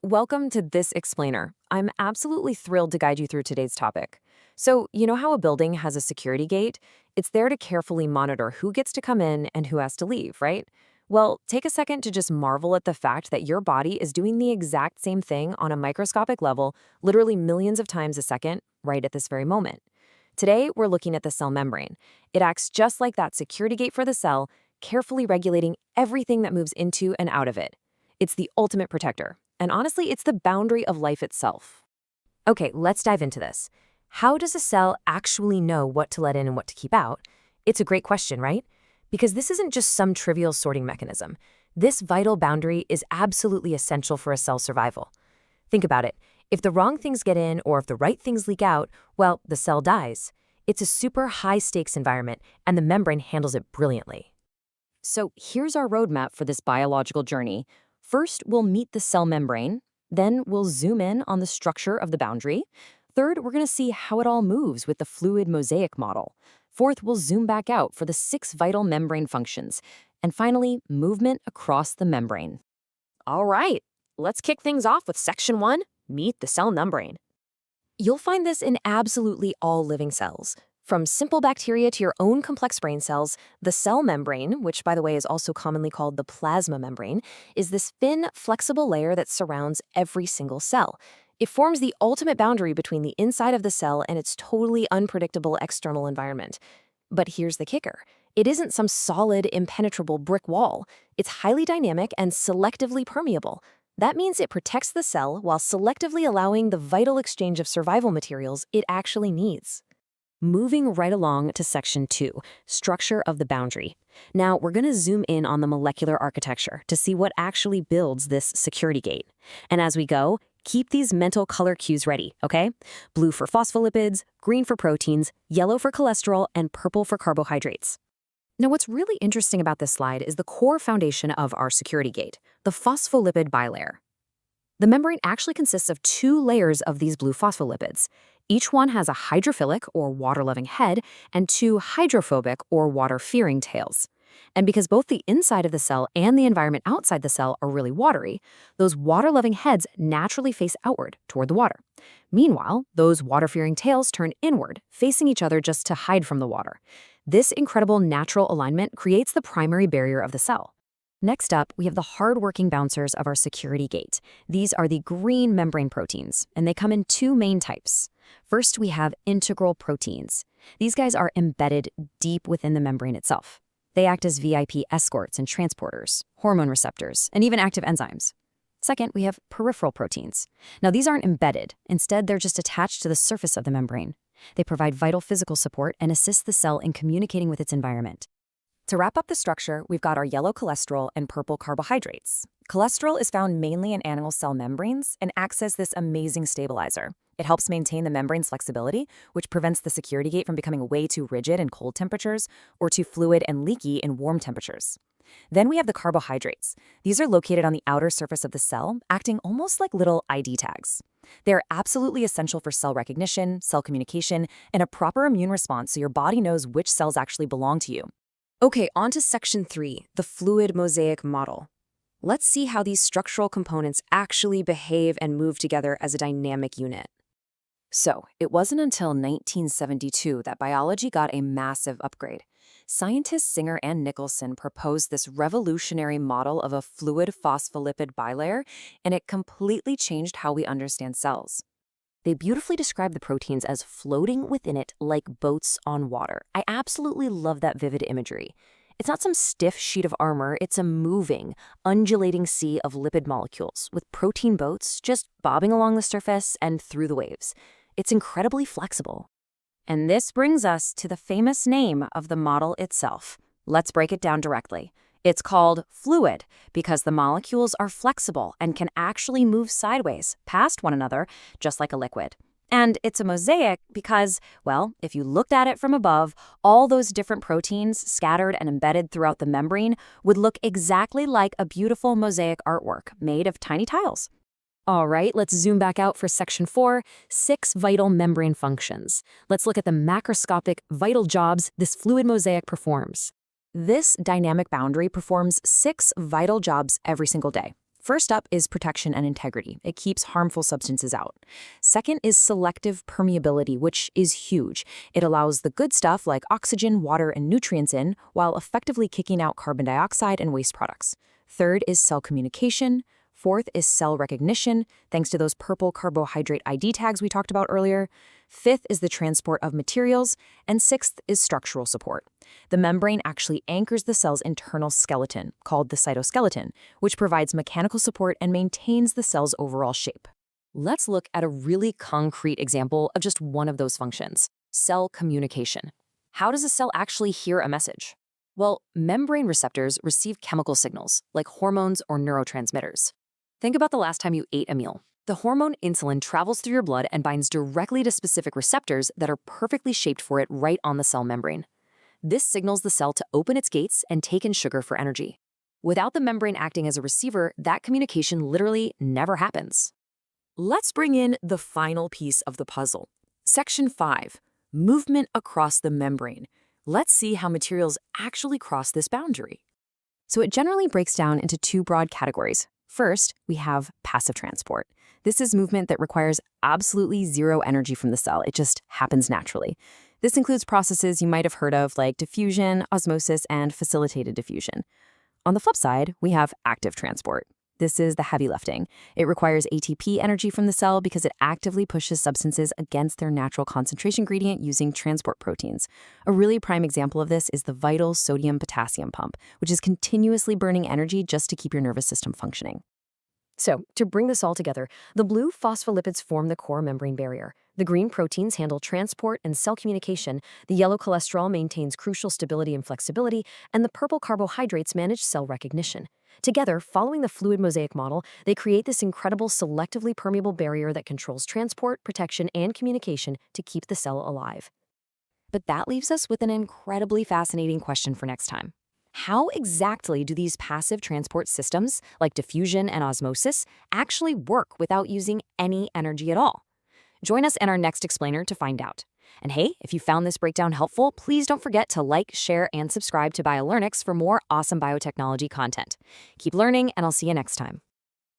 Welcome to This Explainer. I'm absolutely thrilled to guide you through today's topic. So, you know how a building has a security gate? It's there to carefully monitor who gets to come in and who has to leave, right? Well, take a second to just marvel at the fact that your body is doing the exact same thing on a microscopic level, literally millions of times a second, right at this very moment. Today, we're looking at the cell membrane. It acts just like that security gate for the cell, carefully regulating everything that moves into and out of it. It's the ultimate protector. And honestly, it's the boundary of life itself. Okay, let's dive into this. How does a cell actually know what to let in and what to keep out? It's a great question, right? Because this isn't just some trivial sorting mechanism. This vital boundary is absolutely essential for a cell's survival. Think about it. If the wrong things get in or if the right things leak out, well, the cell dies. It's a super high-stakes environment, and the membrane handles it brilliantly. So here's our roadmap for this biological journey. First, we'll meet the cell membrane. Then we'll zoom in on the structure of the boundary. Third, we're going to see how it all moves with the Fluid Mosaic Model. Fourth, we'll zoom back out for the 6 vital membrane functions. And finally, movement across the membrane. All right, let's kick things off with Section 1, Meet the Cell Membrane. You'll find this in absolutely all living cells. From simple bacteria to your own complex brain cells, the cell membrane, which by the way is also commonly called the plasma membrane, is this thin, flexible layer that surrounds every single cell. It forms the ultimate boundary between the inside of the cell and its totally unpredictable external environment. But here's the kicker. It isn't some solid, impenetrable brick wall. It's highly dynamic and selectively permeable. That means it protects the cell while selectively allowing the vital exchange of survival materials it actually needs. Moving right along to Section 2, Structure of the Boundary. Now, we're going to zoom in on the molecular architecture to see what actually builds this security gate. And as we go, keep these mental color cues ready, okay? Blue for phospholipids, green for proteins, yellow for cholesterol, and purple for carbohydrates. Now, what's really interesting about this slide is the core foundation of our security gate, the phospholipid bilayer. The membrane actually consists of 2 layers of these blue phospholipids. Each one has a hydrophilic, or water-loving head, and 2 hydrophobic, or water-fearing tails. And because both the inside of the cell and the environment outside the cell are really watery, those water-loving heads naturally face outward, toward the water. Meanwhile, those water-fearing tails turn inward, facing each other just to hide from the water. This incredible natural alignment creates the primary barrier of the cell. Next up, we have the hard-working bouncers of our security gate. These are the green membrane proteins, and they come in 2 main types. First, we have integral proteins. These guys are embedded deep within the membrane itself. They act as VIP escorts and transporters, hormone receptors, and even active enzymes. Second, we have peripheral proteins. Now, these aren't embedded. Instead, they're just attached to the surface of the membrane. They provide vital physical support and assist the cell in communicating with its environment. To wrap up the structure, we've got our yellow cholesterol and purple carbohydrates. Cholesterol is found mainly in animal cell membranes and acts as this amazing stabilizer. It helps maintain the membrane's flexibility, which prevents the security gate from becoming way too rigid in cold temperatures or too fluid and leaky in warm temperatures. Then we have the carbohydrates. These are located on the outer surface of the cell, acting almost like little ID tags. They're absolutely essential for cell recognition, cell communication, and a proper immune response so your body knows which cells actually belong to you. Okay, on to Section 3, the Fluid Mosaic Model. Let's see how these structural components actually behave and move together as a dynamic unit. So, it wasn't until 1972 that biology got a massive upgrade. Scientists Singer and Nicholson proposed this revolutionary model of a fluid phospholipid bilayer, and it completely changed how we understand cells. They beautifully describe the proteins as floating within it like boats on water. I absolutely love that vivid imagery. It's not some stiff sheet of armor, it's a moving, undulating sea of lipid molecules with protein boats just bobbing along the surface and through the waves. It's incredibly flexible. And this brings us to the famous name of the model itself. Let's break it down directly. It's called fluid because the molecules are flexible and can actually move sideways past one another, just like a liquid. And it's a mosaic because, well, if you looked at it from above, all those different proteins scattered and embedded throughout the membrane would look exactly like a beautiful mosaic artwork made of tiny tiles. All right, let's zoom back out for Section 4, 6 vital membrane functions. Let's look at the macroscopic vital jobs this fluid mosaic performs. This dynamic boundary performs 6 vital jobs every single day. First up is protection and integrity. It keeps harmful substances out. Second is selective permeability, which is huge. It allows the good stuff like oxygen, water, and nutrients in, while effectively kicking out carbon dioxide and waste products. Third is cell communication. Fourth is cell recognition, thanks to those purple carbohydrate ID tags we talked about earlier. Fifth is the transport of materials. And sixth is structural support. The membrane actually anchors the cell's internal skeleton, called the cytoskeleton, which provides mechanical support and maintains the cell's overall shape. Let's look at a really concrete example of just one of those functions: cell communication. How does a cell actually hear a message? Well, membrane receptors receive chemical signals, like hormones or neurotransmitters. Think about the last time you ate a meal. The hormone insulin travels through your blood and binds directly to specific receptors that are perfectly shaped for it right on the cell membrane. This signals the cell to open its gates and take in sugar for energy. Without the membrane acting as a receiver, that communication literally never happens. Let's bring in the final piece of the puzzle. Section 5, movement across the membrane. Let's see how materials actually cross this boundary. So it generally breaks down into two broad categories. First, we have passive transport. This is movement that requires absolutely zero energy from the cell. It just happens naturally. This includes processes you might have heard of like diffusion, osmosis, and facilitated diffusion. On the flip side, we have active transport. This is the heavy lifting. It requires ATP energy from the cell because it actively pushes substances against their natural concentration gradient using transport proteins. A really prime example of this is the vital sodium-potassium pump, which is continuously burning energy just to keep your nervous system functioning. So, to bring this all together, the blue phospholipids form the core membrane barrier. The green proteins handle transport and cell communication, the yellow cholesterol maintains crucial stability and flexibility, and the purple carbohydrates manage cell recognition. Together, following the fluid mosaic model, they create this incredible selectively permeable barrier that controls transport, protection, and communication to keep the cell alive. But that leaves us with an incredibly fascinating question for next time. How exactly do these passive transport systems, like diffusion and osmosis, actually work without using any energy at all? Join us in our next explainer to find out. And hey, if you found this breakdown helpful, please don't forget to like, share, and subscribe to BioLearnix for more awesome biotechnology content. Keep learning, and I'll see you next time.